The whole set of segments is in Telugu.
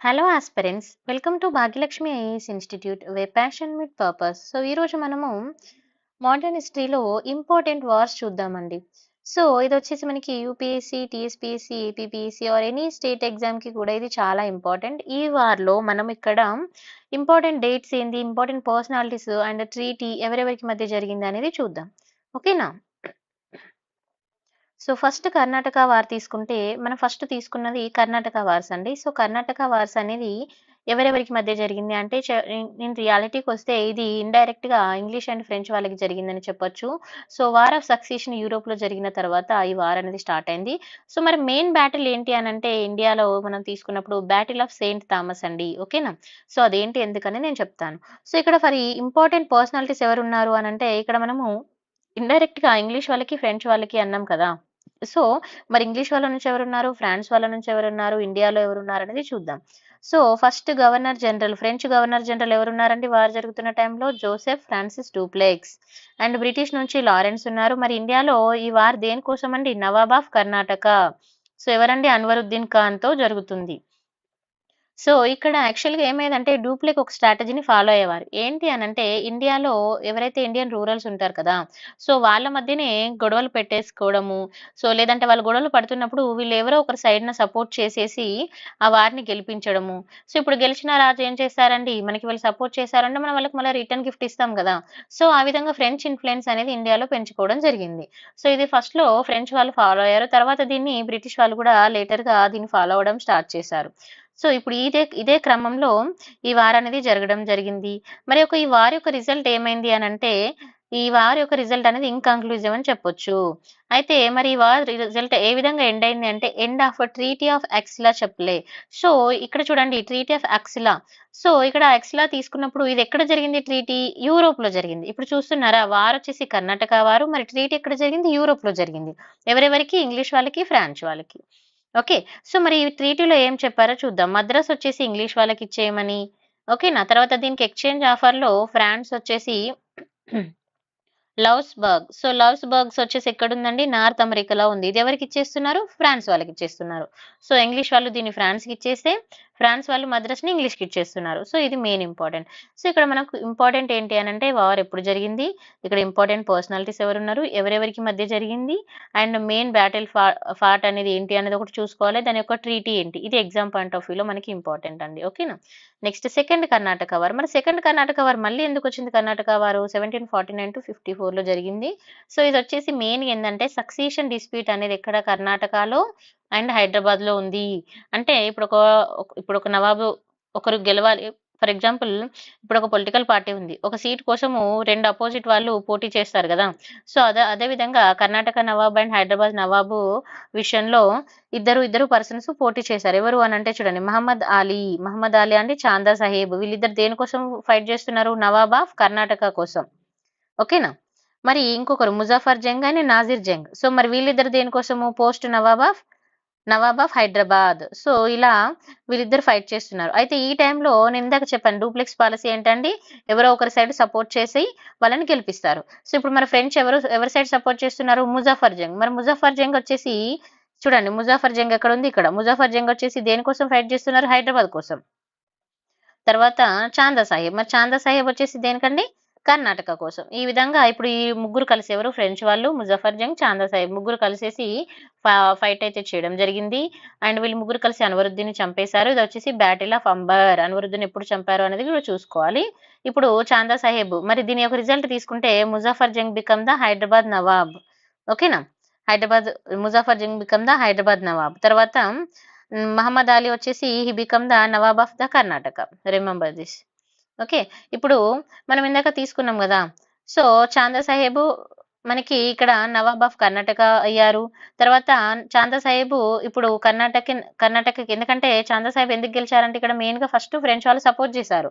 Hello aspirants, welcome to Bhagyalakshmi IAS institute way passion with purpose. ఈరోజు మనము మోడర్న్ హిస్టరీలో ఇంపార్టెంట్ వార్స్ చూద్దామండి. ఇది వచ్చేసి మనకి UPSC, TSPSC, APPSC or any state ఎగ్జామ్కి కూడా ఇది చాలా ఇంపార్టెంట్. ఈ వార్లో మనం ఇక్కడ ఇంపార్టెంట్ డేట్స్ ఏంది, ఇంపార్టెంట్ పర్సనాలిటీస్ అండ్ ట్రీటీ ఎవరెవరికి మధ్య జరిగింది అనేది చూద్దాం. ఓకేనా? ఫస్ట్ కర్ణాటక వార్ తీసుకుంటే, మనం ఫస్ట్ తీసుకున్నది కర్ణాటక వార్స్ అండి. కర్ణాటక వార్స్ అనేది ఎవరెవరికి మధ్య జరిగింది అంటే, ఇన్ రియాలిటీకొస్తే ఇది ఇండైరెక్ట్‌గా ఇంగ్లీష్ అండ్ ఫ్రెంచ్ వాళ్ళకి జరిగిందని చెప్పొచ్చు. వార్ ఆఫ్ సక్సెషన్ యూరోప్‌లో జరిగిన తర్వాత ఈ వార్ అనేది స్టార్ట్ అయింది. మరి మెయిన్ బ్యాటిల్ ఏంటి అనంటే, ఇండియాలో మనం తీసుకున్నప్పుడు బ్యాటిల్ ఆఫ్ సెయింట్ థామస్ అండి. ఓకేనా? అదేంటి, ఎందుకని నేను చెప్తాను. ఇక్కడ ఫర్ ఈ ఇంపార్టెంట్ పర్సనాలిటీస్ ఎవరున్నారు అనంటే, ఇక్కడ మనము ఇండైరెక్ట్‌గా ఇంగ్లీష్ వాళ్ళకి, ఫ్రెంచ్ వాళ్ళకి అన్నాం కదా! సో, మరి ఇంగ్లీష్ వాళ్ళ నుంచి ఎవరున్నారు? ఫ్రాన్స్ వాళ్ళ నుంచి ఎవరున్నారు? ఇండియాలో ఎవరున్నారనేది చూద్దాం. First governor general, French governor general ఎవరున్నారండి వార్ జరుగుతున్న టైంలో? Joseph Francis Dupleix. And British నుంచి లారెన్స్ ఉన్నారు. మరి ఇండియాలో ఈ వార్ దేనికోసమండి? నవాబ్ ఆఫ్ కర్ణాటక. ఎవరండి? అన్వరుద్దీన్ ఖాన్‌తో జరుగుతుంది. ఇక్కడ యాక్చువల్‌గా ఏమైందంటే డూప్లెక్ ఒక స్ట్రాటజీని ఫాలో అయ్యేవారు. ఏంటి అనంటే, ఇండియాలో ఎవరైతే ఇండియన్ రూరల్స్ ఉంటారు కదా! వాళ్ళ మధ్యనే గొడవలు పెట్టేసుకోవడము. లేదంటే వాళ్ళు గొడవలు పడుతున్నప్పుడు వీళ్ళు ఎవరో ఒకరి సైడ్‌న సపోర్ట్ చేసేసి ఆ వార్‌ని గెలిపించడము. ఇప్పుడు గెలిచిన రాజు ఏం చేస్తారండి, మనకి వీళ్ళు సపోర్ట్ చేశారంటే మనం వాళ్ళకి మళ్ళీ రిటర్న్ గిఫ్ట్ ఇస్తాం గదా! ఆ విధంగా ఫ్రెంచ్ ఇన్‌ఫ్లుయెన్స్ అనేది ఇండియాలో పెంచుకోవడం జరిగింది. ఇది ఫస్ట్‌లో ఫ్రెంచ్ వాళ్ళు ఫాలో అయ్యారు. తర్వాత దీన్ని బ్రిటిష్ వాళ్ళు కూడా లేటర్‌గా దీన్ని ఫాలో అవ్వడం స్టార్ట్ చేశారు. ఇప్పుడు ఇదే క్రమంలో ఈ వార్ అనేది జరగడం జరిగింది. మరి ఈ వార్ యొక్క రిజల్ట్ ఏమైంది అనంటే, ఈ వార్ యొక్క రిజల్ట్ అనేది ఇన్‌కంక్లూజివ్ అని చెప్పొచ్చు. అయితే మరి ఈ వార్ రిజల్ట్ ఏ విధంగా ఎండ్ అయింది అంటే, ఎండ్ ఆఫ్ ట్రీటీ ఆఫ్ అక్సిలా చెప్పలే. ఇక్కడ చూడండి, ట్రీటీ ఆఫ్ అక్సిలా. ఇక్కడ అక్సిలా తీసుకున్నప్పుడు ఇది ఎక్కడ జరిగింది ట్రీటీ? యూరోప్‌లో జరిగింది. ఇప్పుడు చూస్తున్నారా, వార్ వచ్చేసి కర్ణాటక వారు, మరి ట్రీటీ ఎక్కడ జరిగింది? యూరోప్‌లో జరిగింది. ఎవరెవరికి? ఇంగ్లీష్ వాళ్ళకి, ఫ్రాన్స్ వాళ్ళకి. ఓకే. మరి ఈ ట్రీటీలో ఏం చెప్పారో చూద్దాం. మద్రాస్ వచ్చేసి ఇంగ్లీష్ వాళ్ళకిచ్చేయమని. ఓకేనా? తర్వాత దీనికి ఎక్స్‌చేంజ్ ఆఫర్‌లో ఫ్రాన్స్ వచ్చేసి లౌస్‌బర్గ్. లౌస్‌బర్గ్స్ వచ్చేసి ఎక్కడుందండి? నార్త్ అమెరికాలో ఉంది. ఇది ఎవరికిచ్చేస్తున్నారు? ఫ్రాన్స్ వాళ్ళకిచ్చేస్తున్నారు. ఇంగ్లీష్ వాళ్ళు దీన్ని ఫ్రాన్స్‌కిచ్చేస్తే, ఫ్రాన్స్ వాళ్ళు మద్రాస్‌ని ఇంగ్లీష్‌కిచ్చేస్తున్నారు. ఇది మెయిన్ ఇంపార్టెంట్. ఇక్కడ మనకు ఇంపార్టెంట్ ఏంటి అనంటే, వార్ ఎప్పుడు జరిగింది? ఇక్కడ ఇంపార్టెంట్ పర్సనాలిటీస్ ఎవరున్నారు? ఎవరెవరికి మధ్య జరిగింది? అండ్ మెయిన్ బ్యాటిల్ ఫాట్ అనేది ఏంటి అనేది ఒకటి చూసుకోవాలి. దాని యొక్క ట్రీటీ ఏంటి? ఇది ఎగ్జామ్ పాయింట్ ఆఫ్ వ్యూలో మనకి ఇంపార్టెంట్ అండి. ఓకేనా? Next second Karnataka war. మరి సెకండ్ కర్ణాటక వార్ మళ్ళీ ఎందుకొచ్చింది కర్ణాటక వారు? 1749-54లో జరిగింది. ఇదొచ్చేసి మెయిన్‌గా ఏందంటే, సక్సీషన్ డిస్ప్యూట్ అనేది ఎక్కడ? కర్ణాటకలో అండ్ హైదరాబాద్‌లో ఉంది. అంటే ఇప్పుడొక నవాబు ఒకరు గెలవాలి. ఫర్ ఎగ్జాంపుల్, ఇప్పుడొక పొలిటికల్ పార్టీ ఉంది. ఒక సీట్ కోసము 2 అపోజిట్ వాళ్ళు పోటీ చేస్తారు గదా! అదే విధంగా కర్ణాటక నవాబ్ అండ్ హైదరాబాద్ నవాబు విషయంలో ఇద్దరు పర్సన్స్ పోటీ చేశారు. ఎవరు అనంటే చూడండి, మహమ్మద్ అలీ అంటే చాందా సాహెబ్. వీళ్ళిద్దరు దేనికోసం ఫైట్ చేస్తున్నారు? నవాబ్ ఆఫ్ కర్ణాటక కోసం. ఓకేనా? మరి ఇంకొకరు ముజాఫర్ జంగ్ అండ్ నాజిర్ జంగ్. మరి వీళ్ళిద్దరు దేనికోసము? Post Nawab of Hyderabad. ఇలా వీళ్ళిద్దరు ఫైట్ చేస్తున్నారు. అయితే ఈ టైంలో నేను ఇందాక చెప్పాను, డూప్లెక్స్ పాలసీ ఏంటండి? ఎవరో ఒకరి సైడ్ సపోర్ట్ చేసి వాళ్ళని గెలిపిస్తారు. ఇప్పుడు మరి ఫ్రెంచ్ ఎవరి సైడ్ సపోర్ట్ చేస్తున్నారు? ముజాఫర్ జంగ్. మరి ముజాఫర్ జంగ్ వచ్చేసి చూడండి, ముజాఫర్ జంగ్ ఎక్కడుంది? ఇక్కడ. ముజాఫర్ జంగ్ వచ్చేసి దేనికోసం ఫైట్ చేస్తున్నారు? హైదరాబాద్ కోసం. తర్వాత చాందా సాహెబ్. మరి చాందా సాహెబ్ వచ్చేసి దేనికండి? కర్ణాటక కోసం. ఈ విధంగా ఇప్పుడు ఈ ముగ్గురు కలిసి, ఎవరు? ఫ్రెంచ్ వాళ్ళు, ముజఫర్ జంగ్, చాందా సాహెబ్ ముగ్గురు కలిసేసి ఫైట్ అయితే చేయడం జరిగింది. అండ్ వీళ్ళు ముగ్గురు కలిసి అన్వరుద్దీన్‌ని చంపేశారు. ఇదొచ్చేసి బ్యాటిల్ ఆఫ్ అంబర్. అన్వరుద్దీన్ ఎప్పుడు చంపారు అనేది కూడా చూసుకోవాలి. ఇప్పుడు చాందా సాహెబ్, మరి దీని యొక్క రిజల్ట్ తీసుకుంటే ముజఫర్ జంగ్ బికమ్ ద హైదరాబాద్ నవాబ్. ఓకేనా? Muzaffar Jang become the Hyderabad Nawab. తర్వాత మహమ్మద్ అలీ వచ్చేసి he become the Nawab of the Karnataka. Remember this. Okay. ఇప్పుడు మనం ఇందాక తీసుకున్నాం గదా! సో, చాందా సాహెబు మనకి ఇక్కడ నవాబ్ ఆఫ్ కర్ణాటక అయ్యారు. తర్వాత చాందా సాహెబు ఇప్పుడు కర్ణాటకకి, ఎందుకంటే చాందా సాహెబ్ ఎందుకు గెలిచారంటే, ఇక్కడ మెయిన్‌గా ఫస్ట్ ఫ్రెంచ్ వాళ్ళు సపోర్ట్ చేశారు.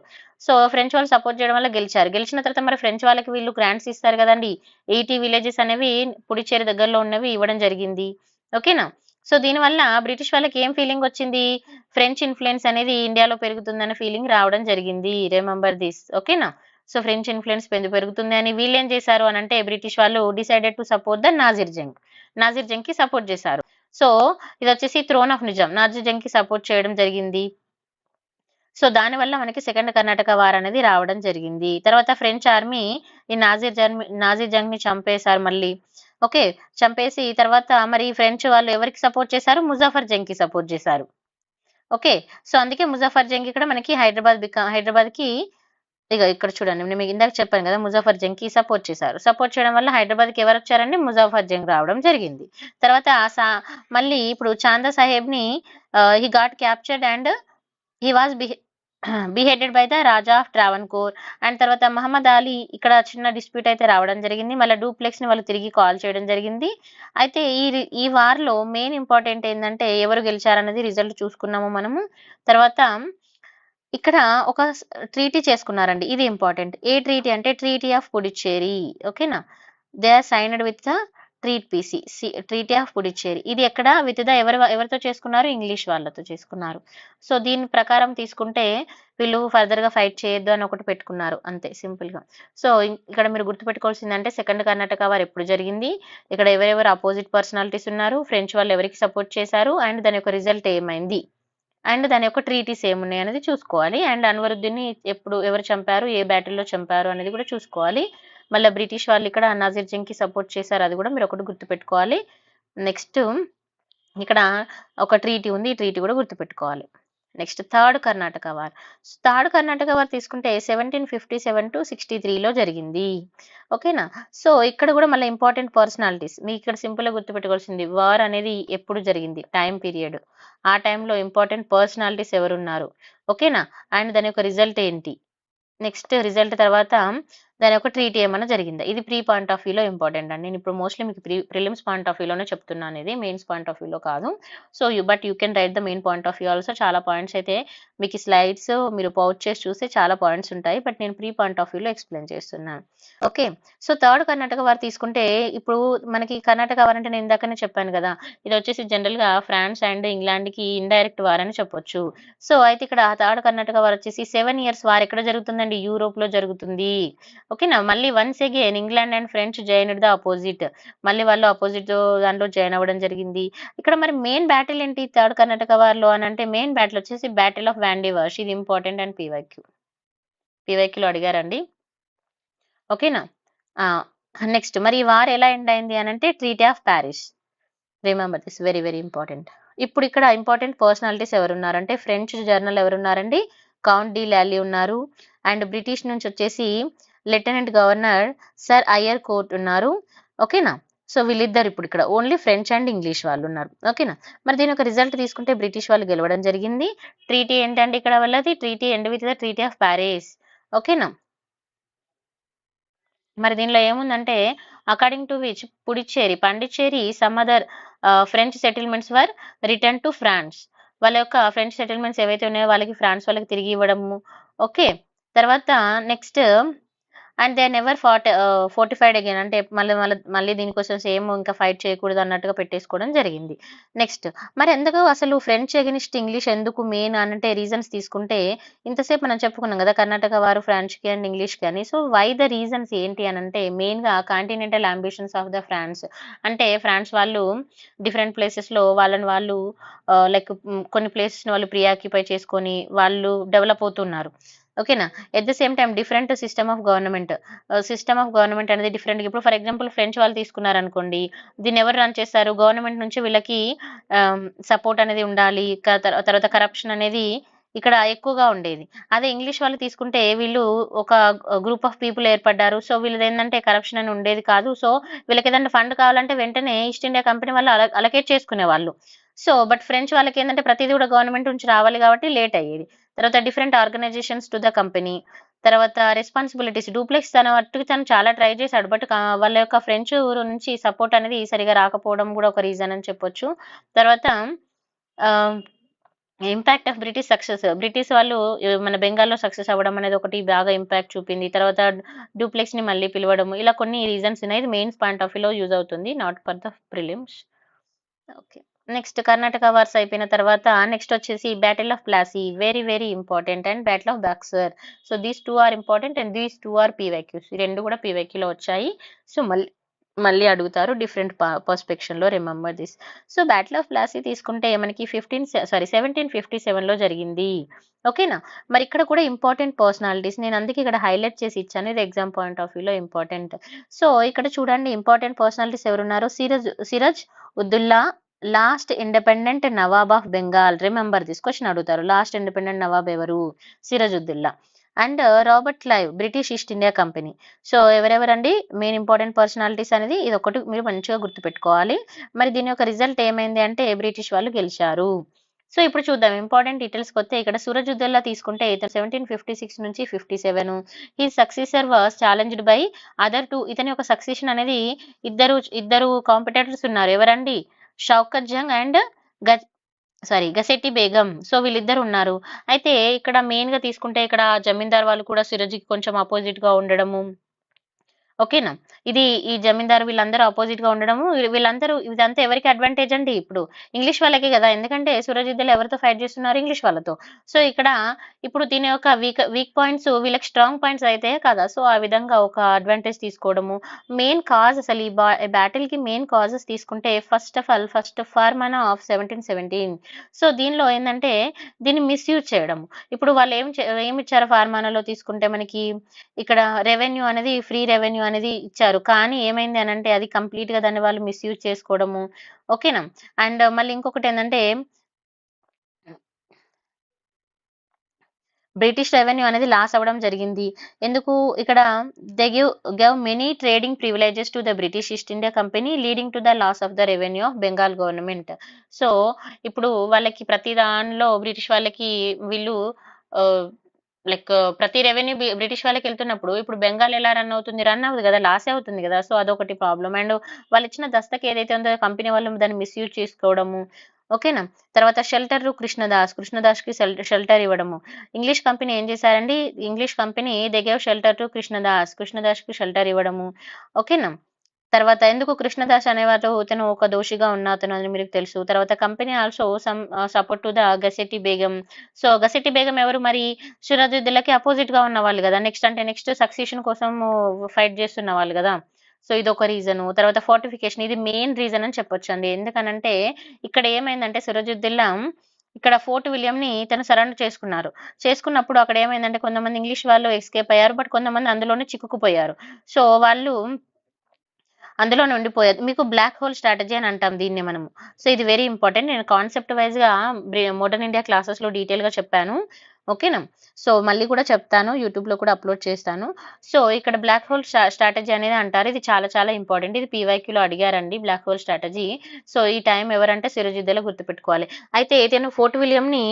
ఫ్రెంచ్ వాళ్ళు సపోర్ట్ చేయడం వల్ల గెలిచారు. గెలిచిన తర్వాత మరి ఫ్రెంచ్ వాళ్ళకి వీళ్ళు గ్రాంట్స్ ఇస్తారు గదండీ! 80 విలేజెస్ అనేవి పుడుచ్చేరి దగ్గరలో ఉన్నవి ఇవ్వడం జరిగింది. ఓకేనా? దీనివల్ల బ్రిటిష్ వాళ్ళకి ఏం ఫీలింగ్ వచ్చింది? ఫ్రెంచ్ ఇన్‌ఫ్లుయెన్స్ అనేది ఇండియాలో పెరుగుతుందన్న ఫీలింగ్ రావడం జరిగింది. Remember this. ఓకేనా? ఫ్రెంచ్ ఇన్‌ఫ్లుయెన్స్ పెరుగుతుంది అని వీళ్ళేం చేశారు అనంటే, బ్రిటిష్ వాళ్ళు decided to support the Nasir Jang. Nasir జంగ్‌కి సపోర్ట్ చేశారు. ఇదొచ్చేసి థ్రోన్ ఆఫ్ నిజాం. నాజిర్ జంగ్‌కి సపోర్ట్ చేయడం జరిగింది. సో దానివల్ల మనకి సెకండ్ కర్ణాటక వార్ అనేది రావడం జరిగింది. తర్వాత ఫ్రెంచ్ ఆర్మీ ఈ నాజీ జంగ్ ని చంపేశారు మళ్ళీ. ఓకే, చంపేసి తర్వాత మరి ఫ్రెంచ్ వాళ్ళు ఎవరికి సపోర్ట్ చేశారు? ముజాఫర్ జంగ్ కి సపోర్ట్ చేశారు. ఓకే, సో అందుకే ముజాఫర్ జంగ్ ఇక్కడ మనకి హైదరాబాద్ కి ఇక్కడ చూడండి, నేను మీకు ఇందాక చెప్పాను కదా, ముజాఫర్ జంగ్ కి సపోర్ట్ చేశారు. సపోర్ట్ చేయడం వల్ల హైదరాబాద్ కి ఎవరు వచ్చారండి? ముజాఫర్ జంగ్ రావడం జరిగింది. తర్వాత మళ్ళీ ఇప్పుడు చాందా సాహెబ్ ని he got captured and he was beheaded by the Raja of Travancore. And తర్వాత మహమ్మద్ అలీ ఇక్కడ చిన్న డిస్ప్యూట్ అయితే రావడం జరిగింది. మళ్ళీ డూప్లెక్స్ ని వాళ్ళు తిరిగి కాల్ చేయడం జరిగింది. అయితే ఈ వార్ లో మెయిన్ ఇంపార్టెంట్ ఏంటంటే ఎవరు గెలిచారన్నది రిజల్ట్ చూసుకున్నాము మనము. తర్వాత ఇక్కడ ఒక ట్రీటీ చేసుకున్నారండి, ఇది ఇంపార్టెంట్. ఏ ట్రీటీ అంటే ట్రీటీ ఆఫ్ పుడుచ్చేరి. ఓకేనా, they are signed with the treaty of Puducherry. ఇది ఎక్కడ విత్ ద ఎవరితో చేసుకున్నారు? ఇంగ్లీష్ వాళ్ళతో చేసుకున్నారు. సో దీని ప్రకారం తీసుకుంటే వీళ్ళు ఫర్దర్ గా ఫైట్ చేయొద్దు అని ఒకటి పెట్టుకున్నారు, అంతే సింపుల్ గా. సో ఇక్కడ మీరు గుర్తుపెట్టుకోవాల్సిందంటే సెకండ్ కర్ణాటక వార్ ఎప్పుడు జరిగింది, ఇక్కడ ఎవరెవరు అపోజిట్ పర్సనాలిటీస్ ఉన్నారు, ఫ్రెంచ్ వాళ్ళు ఎవరికి సపోర్ట్ చేశారు, అండ్ దాని యొక్క రిజల్ట్ ఏమైంది, అండ్ దాని యొక్క ట్రీటీస్ ఏమున్నాయి అనేది చూసుకోవాలి. అండ్ అన్వరుద్దీన్ని ఎవరు చంపారు, ఏ బ్యాటిల్లో చంపారు అనేది కూడా చూసుకోవాలి. మళ్ళీ బ్రిటిష్ వాళ్ళు ఇక్కడ నాజీర్ జంగ్ కి సపోర్ట్ చేశారు, అది కూడా మీరు ఒకటి గుర్తుపెట్టుకోవాలి. నెక్స్ట్ ఇక్కడ ఒక ట్రీటీ ఉంది, ఈ ట్రీటీ కూడా గుర్తుపెట్టుకోవాలి. నెక్స్ట్ థర్డ్ కర్ణాటక వార్ తీసుకుంటే 1757 to 63లో జరిగింది. ఓకేనా, సో ఇక్కడ కూడా మళ్ళీ ఇంపార్టెంట్ పర్సనాలిటీస్ మీకు ఇక్కడ సింపుల్ గా గుర్తుపెట్టుకోవాల్సింది, వార్ అనేది ఎప్పుడు జరిగింది, టైం పీరియడ్, ఆ టైంలో ఇంపార్టెంట్ పర్సనాలిటీస్ ఎవరున్నారు. ఓకేనా, అండ్ దాని యొక్క రిజల్ట్ ఏంటి, నెక్స్ట్ రిజల్ట్ తర్వాత దాని యొక్క ట్రీటీ ఏమైనా జరిగిందా, ఇది ప్రీ పాయింట్ ఆఫ్ వ్యూలో ఇంపార్టెంట్ అండి. నేను ఇప్పుడు మోస్ట్లీ మీకు ప్రిలిమ్స్ పాయింట్ ఆఫ్ వ్యూలోనే చెప్తున్నాను, ఇది మెయిన్స్ పాయింట్ ఆఫ్ వ్యూలో కాదు. So but you can write the main point of view also. చాలా పాయింట్స్ అయితే మీకు స్లైడ్స్ మీరు పౌచ్ చేసి చూస్తే చాలా పాయింట్స్ ఉంటాయి, బట్ నేను ప్రీ పాయింట్ ఆఫ్ వ్యూలో ఎక్స్ప్లెయిన్ చేస్తున్నాను. Okay, so third Karnataka war తీసుకుంటే ఇప్పుడు మనకి కర్ణాటక వార్ అంటే నేను ఇందాకనే చెప్పాను కదా, ఇది వచ్చేసి జనరల్ గా ఫ్రాన్స్ అండ్ ఇంగ్లాండ్ కి ఇండైరెక్ట్ వార్ అని చెప్పొచ్చు. సో అయితే ఇక్కడ థర్డ్ కర్ణాటక వార్ వచ్చేసి 7 years వార్ ఎక్కడ జరుగుతుందండి? యూరోప్ లో జరుగుతుంది. ఓకేనా, మళ్ళీ once again England and French joined the opposite, మళ్ళీ వాళ్ళు అపోజిట్ దాంట్లో జాయిన్ అవ్వడం జరిగింది. ఇక్కడ మరి మెయిన్ బ్యాటిల్ ఏంటి థర్డ్ కర్ణాటక వార్ లో అని అంటే, మెయిన్ బ్యాటిల్ వచ్చేసి బ్యాటిల్ ఆఫ్ వాండివర్ష్. ఇది ఇంపార్టెంట్ అండ్ పీవైక్యూలో అడిగారండి. ఓకేనా, నెక్స్ట్ మరి ఈ వార్ ఎలా ఎండ్ అయింది అని అంటే treaty of Paris. Remember this, very very important. ఇప్పుడు ఇక్కడ ఇంపార్టెంట్ పర్సనాలిటీస్ ఎవరున్నారంటే, ఫ్రెంచ్ జర్నల్ ఎవరున్నారండి? కౌంట్ డి లాలీ ఉన్నారు. అండ్ బ్రిటిష్ నుంచి వచ్చేసి lieutenant governor sir Eyre Coote ఉన్నారు. ఓకేనా, సో వీళ్ళిద్దరు ఇప్పుడు ఇక్కడ ఓన్లీ ఫ్రెంచ్ అండ్ ఇంగ్లీష్ వాళ్ళు ఉన్నారు. ఓకేనా, మరి దీని యొక్క రిజల్ట్ తీసుకుంటే బ్రిటిష్ వాళ్ళు గెలవడం జరిగింది. ట్రీటీ ఏంటంటే ఇక్కడ వాళ్ళది treaty end with the treaty of Paris. ఓకేనా, మరి దీనిలో ఏముందంటే according to which Pondicherry some other French settlements were return to France. వాళ్ళ యొక్క ఫ్రెంచ్ సెటిల్మెంట్స్ ఏవైతే ఉన్నాయో వాళ్ళకి ఫ్రాన్స్ వాళ్ళకి తిరిగి ఇవ్వడము. ఓకే, తర్వాత next and they never fortified again, అంటే మళ్ళీ దీనికోసం సేమ్ ఇంకా ఫైట్ చేయకూడదు అన్నట్టుగా పెట్టేసుకోవడం జరిగింది. నెక్స్ట్ మరి ఎందుకు అసలు ఫ్రెంచ్ అగెనిస్ట్ ఇంగ్లీష్ ఎందుకు మెయిన్ అంటే రీజన్స్ తీసుకుంటే, ఇంతసేపు మనం చెప్పుకున్నాం కదా కర్ణాటక వారు ఫ్రాన్స్ కి అండ్ ఇంగ్లీష్ కి అని. సో వై ద రీజన్స్ ఏంటి అని అంటే, మెయిన్ గా continental ambitions of the France. అంటే ఫ్రాన్స్ వాళ్ళు డిఫరెంట్ ప్లేసెస్ లో వాళ్ళు లైక్ కొన్ని ప్లేసెస్ ని వాళ్ళు ప్రియాక్యుపై చేసుకొని వాళ్ళు డెవలప్ అవుతున్నారు. ఓకేనా, at the same time different system of government అనేది డిఫరెంట్. ఇప్పుడు ఫర్ ఎగ్జాంపుల్ ఫ్రెంచ్ వాళ్ళు తీసుకున్నారనుకోండి, దీన్ని ఎవరు రన్ చేస్తారు? గవర్నమెంట్ నుంచి వీళ్ళకి సపోర్ట్ అనేది ఉండాలి, తర్వాత కరప్షన్ అనేది ఇక్కడ ఎక్కువగా ఉండేది. అదే ఇంగ్లీష్ వాళ్ళు తీసుకుంటే వీళ్ళు ఒక గ్రూప్ ఆఫ్ పీపుల్ ఏర్పడ్డారు. సో వీళ్ళది ఏంటంటే కరప్షన్ అని ఉండేది కాదు. సో వీళ్ళకి ఏదైనా ఫండ్ కావాలంటే వెంటనే ఈస్ట్ ఇండియా కంపెనీ వాళ్ళు అలకేట్ చేసుకునే వాళ్ళు. సో బట్ ఫ్రెంచ్ వాళ్ళకి ఏంటంటే ప్రతిదీ కూడా గవర్నమెంట్ నుంచి రావాలి కాబట్టి లేట్ అయ్యేది. తర్వాత different organisations to the company, తర్వాత రెస్పాన్సిబిలిటీస్. డూప్లెక్స్ తను చాలా ట్రై చేశాడు, బట్ వాళ్ళ యొక్క ఫ్రెంచ్ నుంచి సపోర్ట్ అనేది సరిగా రాకపోవడం కూడా ఒక రీజన్ అని చెప్పొచ్చు. తర్వాత impact of British success, British వాళ్ళు మన బెంగాల్లో సక్సెస్ అవ్వడం అనేది ఒకటి బాగా ఇంపాక్ట్ చూపింది. తర్వాత డూప్లెక్స్ ని మళ్ళీ పిలవడం, ఇలా కొన్ని రీజన్స్ ఉన్నాయి. ఇది మెయిన్స్ పాయింట్ ఆఫ్ వ్యూలో యూజ్ అవుతుంది, not for the prelims. Okay, next Karnataka wars అయిపోయిన తర్వాత నెక్స్ట్ వచ్చేసి battle of Plassey, very very important, and battle of Buxar. So these two are important and these two are PYQs. ఈ రెండు కూడా పీవైక్యూలో వచ్చాయి. సో మళ్ళీ అడుగుతారు డిఫరెంట్ పర్స్పెక్షన్ లో, remember this. So battle of Plassey తీసుకుంటే మనకి 1757 లో జరిగింది. ఓకేనా. మరి ఇక్కడ కూడా ఇంపార్టెంట్ పర్సనాలిటీస్, నేను అందుకే ఇక్కడ హైలైట్ చేసి ఇచ్చాను, ఇది ఎగ్జామ్ పాయింట్ ఆఫ్ వ్యూలో ఇంపార్టెంట్. సో ఇక్కడ చూడండి ఇంపార్టెంట్ పర్సనాలిటీస్ ఎవరున్నారు. Siraj Uddaulah, last independent Nawab of Bengal. Remember this, question అడుగుతారు. లాస్ట్ ఇండిపెండెంట్ నవాబ్ ఎవరు? Siraj Uddaulah. And Robert Clive, British East India Company. So ఎవరెవరండి మెయిన్ ఇంపార్టెంట్ పర్సనాలిటీస్ అనేది, ఇది ఒకటి మీరు మంచిగా గుర్తుపెట్టుకోవాలి. మరి దీని యొక్క రిజల్ట్ ఏమైంది అంటే బ్రిటిష్ వాళ్ళు గెలిచారు. సో ఇప్పుడు చూద్దాం ఇంపార్టెంట్ డీటెయిల్స్కి వస్తే, ఇక్కడ సూరజుద్దౌలా తీసుకుంటే ఇతను 1756 నుంచి 57. ఈ successor was challenged by other two. ఇతని యొక్క సక్సెషన్ అనేది ఇద్దరు కాంపిటేటర్స్ ఉన్నారు. ఎవరండి? షౌకత్ జంగ్ అండ్ గసెట్టి బేగం. సో వీళ్ళిద్దరు ఉన్నారు. అయితే ఇక్కడ మెయిన్ గా తీసుకుంటే ఇక్కడ జమీందార్ వాళ్ళు కూడా సిరాజ్కి కొంచెం అపోజిట్ గా ఉండడము. ఓకేనా. ఇది ఈ జమీందారు వీళ్ళందరూ ఆపోజిట్ గా ఉండడము, వీళ్ళందరూ ఇదంతా ఎవరికి అడ్వాంటేజ్ అండి? ఇప్పుడు ఇంగ్లీష్ వాళ్ళకే కదా, ఎందుకంటే సూరజుద్దౌలా ఎవరితో ఫైట్ చేస్తున్నారు? ఇంగ్లీష్ వాళ్ళతో. సో ఇక్కడ ఇప్పుడు దీని యొక్క వీక్ పాయింట్స్ వీళ్ళకి స్ట్రాంగ్ పాయింట్స్ అయితే కదా, సో ఆ విధంగా ఒక అడ్వాంటేజ్ తీసుకోవడము. మెయిన్ కాజ్ అసలు ఈ బ్యాటిల్ కి మెయిన్ కాజెస్ తీసుకుంటే, ఫస్ట్ ఫార్మనా ఆఫ్ 1717. సో దీనిలో ఏంటంటే దీన్ని మిస్యూజ్ చేయడం. ఇప్పుడు వాళ్ళు ఏమి ఇచ్చారు ఫార్మానాలో తీసుకుంటే మనకి, ఇక్కడ రెవెన్యూ అనేది ఫ్రీ రెవెన్యూ అనేది ఇచ్చారు. కానీ ఏమైంది అని అంటే అది కంప్లీట్ గా దాన్ని వాళ్ళు మిస్యూజ్ చేసుకోవడము. ఓకేనా. అండ్ మళ్ళీ ఇంకొకటి ఏంటంటే బ్రిటిష్ రెవెన్యూ అనేది లాస్ అవ్వడం జరిగింది. ఎందుకు? ఇక్కడ they gave many trading privileges to the British East India Company, leading to the loss of the revenue of Bengal government. So ఇప్పుడు వాళ్ళకి ప్రతి దానిలో బ్రిటిష్ వాళ్ళకి వీళ్ళు లైక్ ప్రతి రెవెన్యూ బ్రిటిష్ వాళ్ళకి వెళ్తున్నప్పుడు, ఇప్పుడు బెంగాల్ ఎలా రన్ అవుతుంది? రన్ అవ్వదు కదా, లాసే అవుతుంది కదా. సో అదొకటి ప్రాబ్లం. అండ్ వాళ్ళు ఇచ్చిన దస్తకి ఏదైతే ఉందో కంపెనీ వాళ్ళు దాన్ని మిస్యూజ్ చేసుకోవడము. ఓకేనా. తర్వాత కృష్ణదాస్ కి షెల్టర్ ఇవ్వడము. ఇంగ్లీష్ కంపెనీ ఏం చేశారండి? English company they gave shelter to Krishnadas కి షెల్టర్ ఇవ్వడము. ఓకేనా. తర్వాత ఎందుకు కృష్ణదాస్ అనేవారు ఇతను ఒక దోషిగా ఉన్న అతను అని మీకు తెలుసు. తర్వాత company also some support to the Ghaseti Begum. So Ghaseti Begum ఎవరు? మరి సిరాజుద్దౌలాకి అపోజిట్ గా ఉన్న వాళ్ళు కదా, నెక్స్ట్ సక్సెషన్ కోసం ఫైట్ చేస్తున్న వాళ్ళు కదా. సో ఇది ఒక రీజన్. తర్వాత ఫోర్టిఫికేషన్, ఇది మెయిన్ రీజన్ అని చెప్పొచ్చు అండి. ఎందుకనంటే ఇక్కడ ఏమైందంటే సిరాజుద్దౌలా ఇక్కడ ఫోర్ట్ విలియం ని తను సరెండర్ చేసుకున్నప్పుడు అక్కడ ఏమైందంటే కొంతమంది ఇంగ్లీష్ వాళ్ళు ఎస్కేప్ అయ్యారు, బట్ కొంతమంది అందులోనే చిక్కుకుపోయారు. సో వాళ్ళు అందులోనే ఉండిపోయేది. మీకు బ్లాక్ హోల్ స్ట్రాటజీ అని అంటాం దీన్ని మనము. సో ఇది వెరీ ఇంపార్టెంట్. నేను కాన్సెప్ట్ వైజ్ గా మోడర్న్ ఇండియా క్లాసెస్ లో డీటెయిల్ గా చెప్పాను. ఓకేనా. సో మళ్ళీ కూడా చెప్తాను, యూట్యూబ్ లో కూడా అప్లోడ్ చేస్తాను. సో ఇక్కడ బ్లాక్ హోల్ స్ట్రాటజీ అనేది అంటారు. ఇది చాలా చాలా ఇంపార్టెంట్. ఇది పీవైక్యూలో అడిగారండి బ్లాక్ హోల్ స్ట్రాటజీ. సో ఈ టైం ఎవరంటే సిరాజుద్దౌలా గుర్తుపెట్టుకోవాలి. అయితే తను ఫోర్ట్ విలియం ని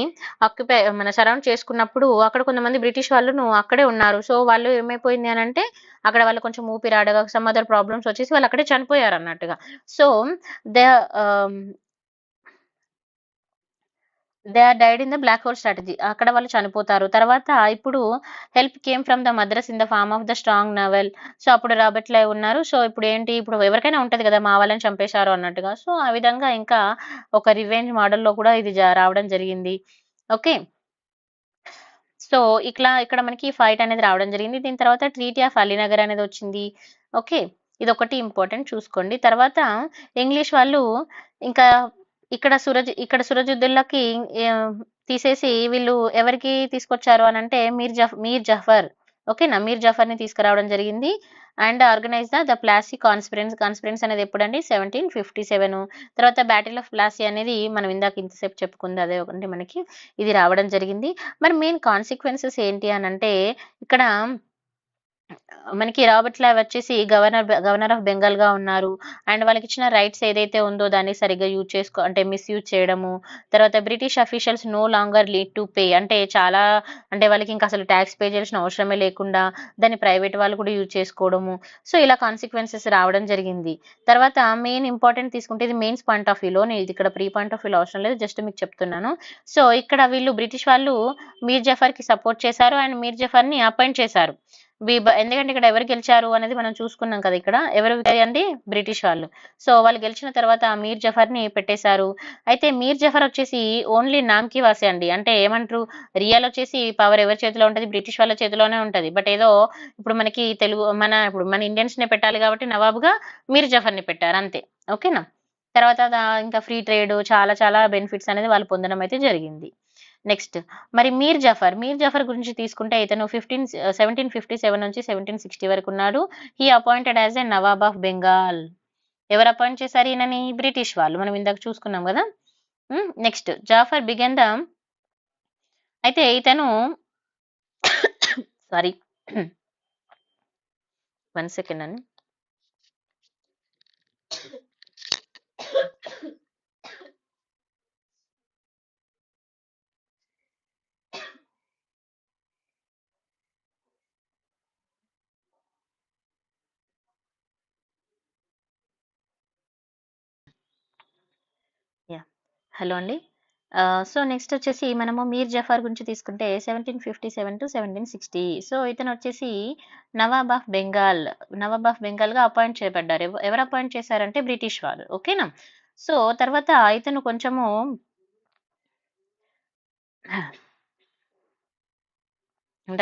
సరౌండ్ చేసుకున్నప్పుడు అక్కడ కొంతమంది బ్రిటిష్ వాళ్ళు అక్కడే ఉన్నారు. సో వాళ్ళు ఏమైపోయింది అని అంటే అక్కడ వాళ్ళు కొంచెం ఊపిరాడగా సమ్ అదర్ ప్రాబ్లమ్స్ వచ్చేసి వాళ్ళు అక్కడే చనిపోయారు అన్నట్టుగా. So they they are died in the black hole strategy. అక్కడ వాళ్ళు చనిపోతారు. తర్వాత ఇప్పుడు help came from the Madras in the form of the strong naval. So అప్పుడు రాబర్ట్ క్లైవ్ ఉన్నారు. సో ఇప్పుడు ఏంటి, ఇప్పుడు ఎవరికైనా ఉంటది కదా మా వాళ్ళని చంపేశారు అన్నట్టుగా. సో ఆ విధంగా ఇంకా ఒక రివెంజ్ మోడల్లో కూడా ఇది రావడం జరిగింది. ఓకే. సో ఇక్కడ మనకి ఫైట్ అనేది రావడం జరిగింది. దీని తర్వాత ట్రీటీ ఆఫ్ అలీనగర్ అనేది వచ్చింది. ఓకే. ఇదొకటి ఇంపార్టెంట్ చూసుకోండి. తర్వాత ఇంగ్లీష్ వాళ్ళు ఇంకా ఇక్కడ సురజుద్దౌలాకి తీసేసి వీళ్ళు ఎవరికి తీసుకొచ్చారు అని అంటే మీర్ జఫర్. ఓకేనా. మీర్ జఫర్ ని తీసుకురావడం జరిగింది. అండ్ ఆర్గనైజ్ ద ప్లాసీ కాన్స్పిరెన్స్ అనేది ఎప్పుడండి? 1757. తర్వాత బ్యాటిల్ ఆఫ్ ప్లాసీ అనేది మనం ఇందాక ఇంతసేపు చెప్పుకుంది అదే ఒకటి మనకి ఇది రావడం జరిగింది. మరి మెయిన్ కాన్సిక్వెన్సెస్ ఏంటి అని అంటే ఇక్కడ మనకి రాబర్ట్ క్లైవ్ వచ్చేసి గవర్నర్ ఆఫ్ బెంగాల్ గా ఉన్నారు. అండ్ వాళ్ళకి ఇచ్చిన రైట్స్ ఏదైతే ఉందో దాన్ని సరిగ్గా అంటే మిస్యూజ్ చేయడము. తర్వాత British officials no longer lead to pay, అంటే చాలా అంటే వాళ్ళకి ఇంకా అసలు ట్యాక్స్ పే చేయాల్సిన అవసరమే లేకుండా దాన్ని ప్రైవేట్ వాళ్ళు కూడా యూజ్ చేసుకోవడము. సో ఇలా కాన్సిక్వెన్సెస్ రావడం జరిగింది. తర్వాత మెయిన్ ఇంపార్టెంట్ తీసుకుంటే ఇది మెయిన్స్ పాయింట్ ఆఫ్ వ్యూలో, నేను ఇది ఇక్కడ ప్రీ పాయింట్ ఆఫ్ వ్యూలో అవసరం లేదు, జస్ట్ మీకు చెప్తున్నాను. సో ఇక్కడ వీళ్ళు బ్రిటిష్ వాళ్ళు మీర్ జఫర్ కి సపోర్ట్ చేశారు అండ్ మీర్ జఫర్ ని అపాయింట్ చేశారు. ఎందుకంటే ఇక్కడ ఎవరు గెలిచారు అనేది మనం చూసుకున్నాం కదా, ఇక్కడ ఎవరు అండి, బ్రిటిష్ వాళ్ళు. సో వాళ్ళు గెలిచిన తర్వాత మీర్ జఫర్ ని పెట్టేశారు. అయితే మీర్ జఫర్ వచ్చేసి ఓన్లీ నామ్కి వాసే అండి, అంటే ఏమంటారు, రియల్ వచ్చేసి పవర్ ఎవరి చేతిలో ఉంటది, బ్రిటిష్ వాళ్ళ చేతిలోనే ఉంటది. బట్ ఏదో ఇప్పుడు మనకి తెలుగు ఇప్పుడు మన ఇండియన్స్ నే పెట్టాలి కాబట్టి నవాబుగా మీర్ జఫర్ ని పెట్టారు అంతే. ఓకేనా. తర్వాత ఇంకా ఫ్రీ ట్రేడ్, చాలా చాలా బెనిఫిట్స్ అనేది వాళ్ళు పొందడం అయితే జరిగింది. నెక్స్ట్ మరి మీర్ జఫర్ గురించి తీసుకుంటే ఇతను 1757 నుంచి 1760 వరకు ఉన్నాడు. He appointed as a Nawab of Bengal. ఎవరు అపాయింట్ చేశారు ఈయనని, బ్రిటిష్ వాళ్ళు, మనం ఇందాక చూసుకున్నాం కదా. నెక్స్ట్ జాఫర్ బిగన్ ద, అయితే ఇతను సారీ 1 సెకండ్ అండి. హలో అండి. సో నెక్స్ట్ వచ్చేసి మనము మీర్ జఫర్ గురించి తీసుకుంటే 1757 టు 1760. సో ఇతను వచ్చేసి నవాబ్ ఆఫ్ బెంగాల్ గా అపాయింట్ చేయబడ్డారు. ఎవరు అపాయింట్ చేశారంటే బ్రిటిష్ వాళ్ళు. ఓకేనా. సో తర్వాత ఇతను కొంచెము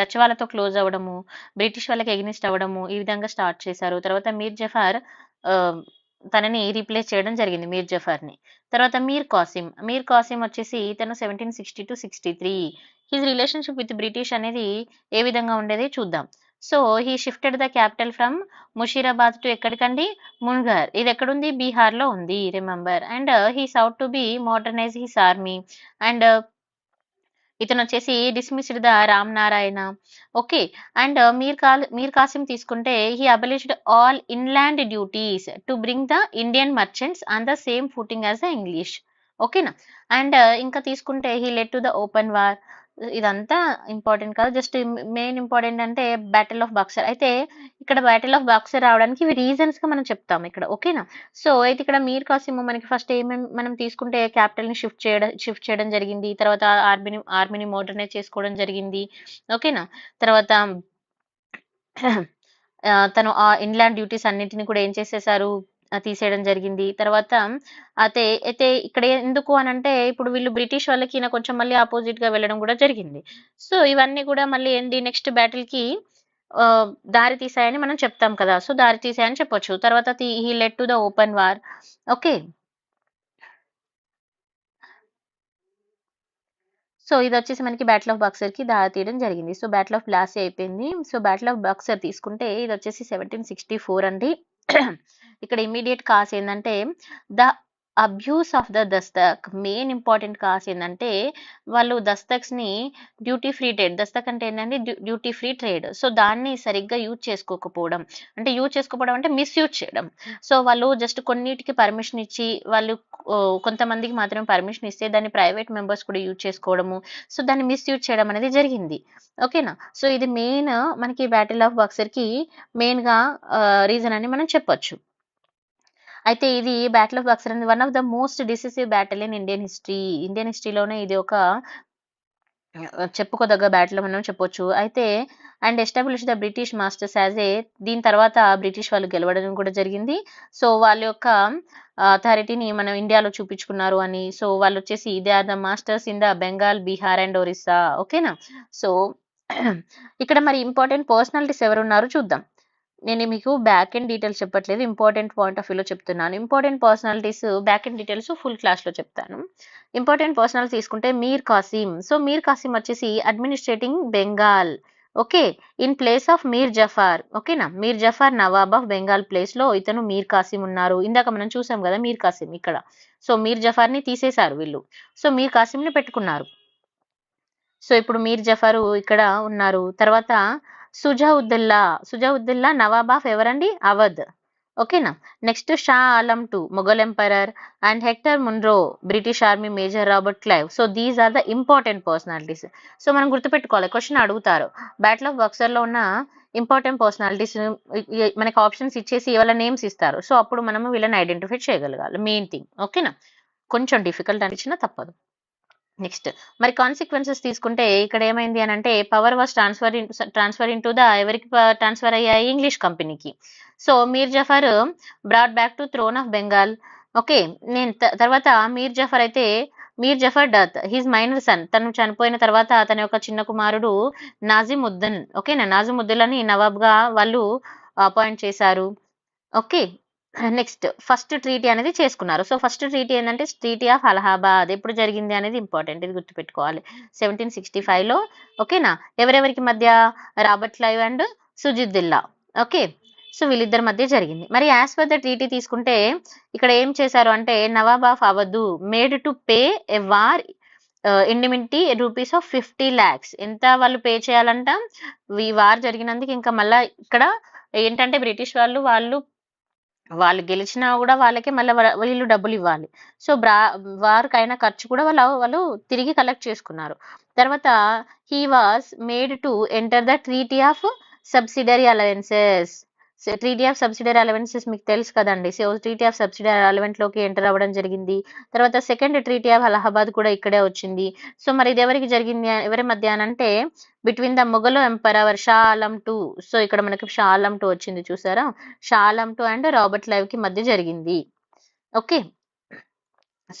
డచ్ వాళ్ళతో క్లోజ్ అవ్వడము, బ్రిటిష్ వాళ్ళకి ఎగ్నిస్ట్ అవ్వడము, ఈ విధంగా స్టార్ట్ చేశారు. తర్వాత మీర్ జఫర్ తనని రీప్లేస్ చేయడం జరిగింది, మీర్ జఫర్ని. తర్వాత మీర్ కాసిం వచ్చేసి ఇతను 1760 to 63. His relationship with British అనేది ఏ విధంగా ఉండేది చూద్దాం. So he shifted the capital from Murshidabad to ఎక్కడికండి, మున్గర్. ఇది ఎక్కడుంది, బీహార్ లో ఉంది, remember. And he sought to be modernise his army. And ఇతను వచ్చేసి dismissed the Ram Narayan. Okay. And Mir Kasim తీసుకుంటే he abolished all inland duties to bring the Indian merchants on the same footing as the English. ఓకేనా. అండ్ ఇంకా తీసుకుంటే he led to the open war. ఇదంతా ఇంపార్టెంట్ కాదు, జస్ట్ మెయిన్ ఇంపార్టెంట్ అంటే బ్యాటిల్ ఆఫ్ బక్సర్. అయితే ఇక్కడ బ్యాటిల్ ఆఫ్ బక్సర్ రావడానికి ఇవి రీజన్స్ గా మనం చెప్తాం ఇక్కడ. ఓకేనా. సో అయితే ఇక్కడ మీర్ కాసిం మనకి ఫస్ట్ ఏమేమి మనం తీసుకుంటే క్యాపిటల్ ని షిఫ్ట్ చేయడం జరిగింది. తర్వాత ఆర్మీని మోడర్నైజ్ చేసుకోవడం జరిగింది. ఓకేనా. తర్వాత తను ఆ ఇన్లాండ్ డ్యూటీస్ అన్నింటిని కూడా ఏం చేసేసారు, తీసేయడం జరిగింది. తర్వాత అయితే ఇక్కడ ఎందుకు అనంటే ఇప్పుడు వీళ్ళు బ్రిటిష్ వాళ్ళకి ఈయన కొంచెం మళ్ళీ ఆపోజిట్ గా వెళ్ళడం కూడా జరిగింది. సో ఇవన్నీ కూడా మళ్ళీ ఏంటి, నెక్స్ట్ బ్యాటిల్ కి దారి తీసాయని మనం చెప్తాం కదా. సో దారి తీసాయని చెప్పొచ్చు. తర్వాత he led to the open war. Okay. So ఇది వచ్చేసి మనకి బ్యాటిల్ ఆఫ్ బక్సర్ కి దారి తీయడం జరిగింది. సో బ్యాటిల్ ఆఫ్ ప్లాసీ అయిపోయింది. సో బ్యాటిల్ ఆఫ్ బక్సర్ తీసుకుంటే ఇది వచ్చేసి 1764 అండి. ఇక్కడ ఇమీడియట్ కాస్ ఏంటంటే the abuse of the Dastak. Main important cos ఏంటంటే వాళ్ళు దస్తక్స్ ని డ్యూటీ ఫ్రీ ట్రేడ్, దస్తక్ అంటే ఏంటంటే డ్యూటీ ఫ్రీ ట్రేడ్. సో దాన్ని సరిగ్గా యూజ్ చేసుకోకపోవడం, అంటే మిస్యూజ్ చేయడం. సో వాళ్ళు జస్ట్ కొన్నిటికి పర్మిషన్ ఇచ్చి వాళ్ళు కొంతమందికి మాత్రమే పర్మిషన్ ఇస్తే దాన్ని ప్రైవేట్ మెంబర్స్ కూడా యూజ్ చేసుకోవడము, సో దాన్ని మిస్యూజ్ చేయడం అనేది జరిగింది. ఓకేనా. సో ఇది మెయిన్ మనకి బ్యాటిల్ ఆఫ్ బక్సర్ కి మెయిన్ గా రీజన్ అని మనం చెప్పొచ్చు. అయితే ఇది బ్యాటిల్ ఆఫ్ బక్సర్ అనేది one of the most decisive battle in Indian హిస్టరీలోనే ఇది ఒక చెప్పుకోదగ్గ బ్యాటిల్ మనం చెప్పొచ్చు. అయితే and establish the British masters as a, దీని తర్వాత బ్రిటిష్ వాళ్ళు గెలవడం కూడా జరిగింది. సో వాళ్ళ యొక్క అథారిటీని మనం ఇండియాలో చూపించుకున్నారు అని. సో వాళ్ళు వచ్చేసి they are the masters in the Bengal, Bihar and Orissa. ఓకేనా. సో ఇక్కడ మరి ఇంపార్టెంట్ పర్సనాలిటీస్ ఎవరున్నారు చూద్దాం. నేను మీకు బ్యాక్ ఎండ్ డీటెయిల్స్ చెప్పట్లేదు, ఇంపార్టెంట్ పాయింట్ ఆఫ్ వ్యూలో చెప్తున్నాను. Important personalities back end details full class లో చెప్తాను. ఇంపార్టెంట్ పర్సనాలిటీ తీసుకుంటే మీర్ కాసిం. సో మీర్ కాసిం వచ్చేసి administrating Bengal. Okay. In place of Mir Jafar. ఓకేనా. మీర్ జఫర్ నవాబ్ ఆఫ్ బెంగాల్ ప్లేస్ లో ఇతను మీర్ కాసిం ఉన్నారు. ఇందాక మనం చూసాం కదా మీర్ కాసిం ఇక్కడ. సో మీర్ జఫర్ ని తీసేశారు వీళ్ళు. సో మీర్ కాసిం ని పెట్టుకున్నారు. సో ఇప్పుడు మీర్ జఫర్ ఇక్కడ ఉన్నారు. తర్వాత సుజావుద్దల్లా నవాబ్ ఆఫ్ ఎవరండి, అవధ్. ఓకేనా. Next Shah Alam to Mughal emperor and Hector Munro British army major Robert Clive. So these are the important personalities. సో మనం గుర్తుపెట్టుకోవాలి, క్వశ్చన్ అడుగుతారు బ్యాటిల్ ఆఫ్ బక్సర్ లో ఉన్న ఇంపార్టెంట్ పర్సనాలిటీస్ మనకి ఆప్షన్స్ ఇచ్చేసి వాళ్ళ నేమ్స్ ఇస్తారు. సో అప్పుడు మనము వీళ్ళని ఐడెంటిఫై చేయగలగాలి, మెయిన్ థింగ్. ఓకేనా. కొంచెం డిఫికల్ట్ అనిపించినా తప్పదు. నెక్స్ట్ మరి కాన్సిక్వెన్సెస్ తీసుకుంటే ఇక్కడ ఏమైంది అని అంటే power was transfer in to the ఎవరికి ట్రాన్స్ఫర్ అయ్యాయి ఇంగ్లీష్ కంపెనీకి. So Mir Jafar brought back to throne of Bengal. Okay, నేను తర్వాత Mir Jafar death his minor son, తను చనిపోయిన తర్వాత తన యొక్క చిన్న కుమారుడు నాజిముద్దీన్, ఓకేనా, నాజిముద్దీన్ అని నవాబ్గా వాళ్ళు అపాయింట్ చేశారు. ఓకే, నెక్స్ట్ ఫస్ట్ ట్రీటీ అనేది చేసుకున్నారు. సో ఫస్ట్ ట్రీటీ ఏంటంటే ట్రీటీ ఆఫ్ అలహాబాద్. ఎప్పుడు జరిగింది అనేది ఇంపార్టెంట్, ఇది గుర్తుపెట్టుకోవాలి. 1765లో. ఓకేనా, ఎవరెవరికి మధ్య? Robert Clive and Shujauddaulah. Okay, so వీళ్ళిద్దరి మధ్య జరిగింది. మరి యాజ్ పర్ ద ట్రీటీ తీసుకుంటే ఇక్కడ ఏం చేశారు అంటే Nawab of Awadh made to pay a war indemnity rupees of 50 lakhs. ఎంత వాళ్ళు పే చేయాలంట ఈ వార్ జరిగినందుకు. ఇంకా మళ్ళా ఇక్కడ ఏంటంటే బ్రిటిష్ వాళ్ళు గెలిచినా కూడా వాళ్ళకి మళ్ళీ వీళ్ళు డబ్బులు ఇవ్వాలి. సో వార్కి అయిన ఖర్చు కూడా వాళ్ళు తిరిగి కలెక్ట్ చేసుకున్నారు. తర్వాత he was made to enter the treaty of subsidiary allowances. Treaty of subsidiary allowances మీకు తెలుసు కదండి. So treaty of subsidiary allowance లోకి ఎంటర్ అవ్వడం జరిగింది. తర్వాత సెకండ్ ట్రీటీ ఆఫ్ అలహాబాద్ కూడా ఇక్కడే వచ్చింది. సో మరి ఇది ఎవరికి జరిగింది, ఎవరి మధ్య అంటే between the Mughal emperor Shah Alam II. So ఇక్కడ మనకి షా ఆలం II వచ్చింది చూసారా, Shah Alam II and Robert Clive కి మధ్య జరిగింది. ఓకే,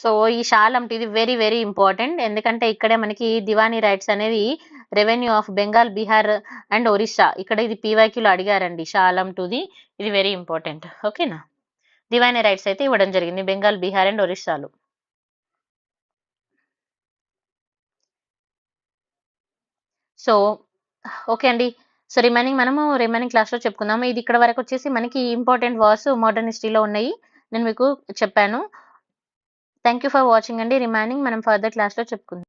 సో ఈ షా ఆలం II ఇది వెరీ వెరీ ఇంపార్టెంట్, ఎందుకంటే ఇక్కడే మనకి దివానీ రైట్స్ అనేవి revenue of Bengal, Bihar and Orissa, ఇక్కడ ఇది పీవైక్యూలో అడిగారండి షా ఆలం IIది, ఇది వెరీ ఇంపార్టెంట్. ఓకేనా, దివానీ రైట్స్ అయితే ఇవ్వడం జరిగింది బెంగాల్, బీహార్ అండ్ ఒరిస్సాలో. సో ఓకే అండి. సో రిమైనింగ్ క్లాస్లో చెప్పుకుందాము. ఇది ఇక్కడ వరకు వచ్చేసి మనకి ఇంపార్టెంట్ వార్స్ మోడర్న్ హిస్టరీలో ఉన్నాయి, నేను మీకు చెప్పాను. థ్యాంక్ యూ ఫర్ వాచింగ్ అండి. రిమైనింగ్ మనం ఫర్దర్ క్లాస్లో చెప్పుకుందాం.